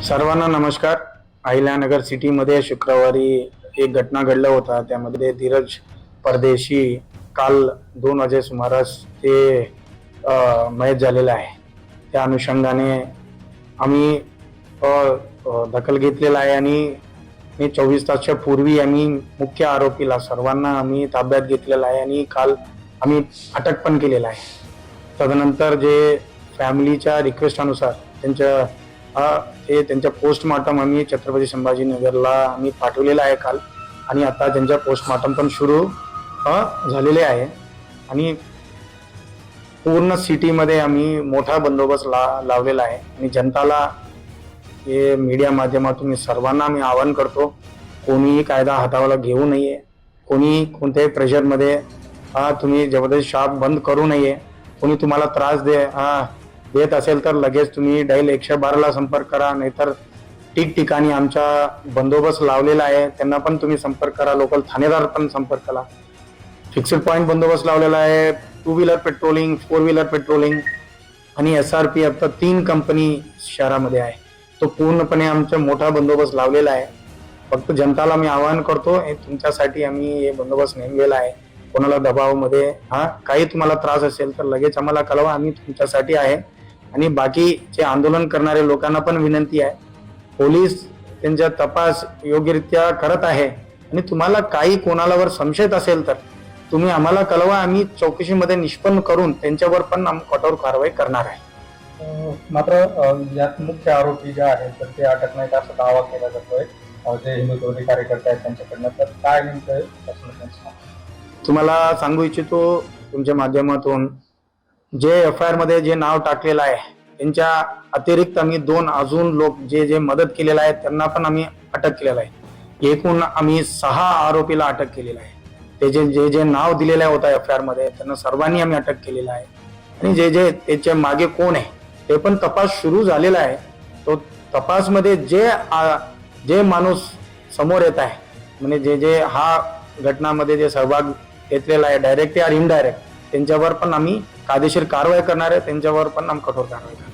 सर्वांना नमस्कार. अहिल्यानगर सिटीमध्ये शुक्रवारी एक घटना घडला होता. त्यामध्ये धीरज परदेशी काल 2 वाजे सुमारास ते मयत झालेला आहे. त्या अनुषंगाने आम्ही दखल घेतलेला आहे आणि 24 तासाच्या पूर्वी आम्ही मुख्य आरोपीला सर्वांना आम्ही ताब्यात घेतलेला आहे आणि काल आम्ही अटक पण केलेला आहे. तदनंतर जे फॅमिलीच्या रिक्वेस्टनुसार त्यांच्या पोस्टमॉर्टम आम्ही छत्रपती संभाजीनगरला आम्ही पाठवलेला आहे काल, आणि आता त्यांच्या पोस्टमॉर्टम पण सुरू झालेले आहे. आणि पूर्ण सिटीमध्ये आम्ही मोठा बंदोबस्त लावलेला आहे. आणि जनताला हे मीडिया माध्यमातून मी सर्वांना मी आवाहन करतो, कोणीही कायदा हाताला घेऊ नये, कोणी कोणत्याही प्रेशरमध्ये तुम्ही जबरदस्ती शॉप बंद करू नये. कोणी तुम्हाला त्रास देत असेल तर लगेच तुम्ही डायल 112ला संपर्क करा, नाहीतर ठिकठिकाणी आमचा बंदोबस्त लावलेला आहे, त्यांना पण तुम्ही संपर्क करा. लोकल ठाणेदार पण संपर्क करा. फिक्स्ड पॉईंट बंदोबस्त लावलेला आहे. 2 व्हीलर पेट्रोलिंग, 4 व्हीलर पेट्रोलिंग आणि SRP आता 3 कंपनी शहरामध्ये आहे. तो पूर्णपणे आमचा मोठा बंदोबस्त लावलेला आहे. फक्त जनताला मी आवाहन करतो, तुमच्यासाठी आम्ही हे बंदोबस्त नेमलेला आहे. कोणाला दबावामध्ये काही तुम्हाला त्रास असेल तर लगेच आम्हाला कळवा, आम्ही तुमच्यासाठी आहे. आणि बाकी जे आंदोलन करणारे लोकांना पण विनंती आहे, पोलीस त्यांचा तपास योग्यरित्या करत आहे आणि तुम्हाला काही कोणालावर संशय असेल तर तुम्ही आम्हाला कळवा. आम्ही चौकशीमध्ये निष्पन्न करून त्यांच्यावर पण कठोर कारवाई करणार आहे. मात्र यात मुख्य आरोपी जे आहेत तर ते अटक नाही असा दावा केला जातोय जे हिंदुत्ववादी कार्यकर्ते आहेत त्यांच्याकडनं. तर काय नेमकं तुम्हाला सांगू इच्छितो तुमच्या माध्यमातून, जे FIR मध्ये जे नाव टाकलेलं आहे त्यांच्या अतिरिक्त आम्ही 2 अजून लोक जे मदत केलेलं आहे त्यांना पण आम्ही अटक केलेलं आहे. एकूण आम्ही 6 आरोपीला अटक केलेलं आहे. ते जे नाव दिलेलं होता FIR मध्ये त्यांना सर्वांनी आम्ही अटक केलेलं आहे. आणि जे त्याच्या मागे कोण आहे ते पण तपास सुरू झालेला आहे. तो तपासमध्ये जे माणूस समोर येत आहे, म्हणजे जे हा घटनामध्ये जे सहभाग घेतलेला आहे डायरेक्ट या इनडायरेक्ट, त्यांच्यावर पण आम्ही कायदेशीर कारवाई करणार आहे. त्यांच्यावर पण आम्ही कठोर कारवाई करणार.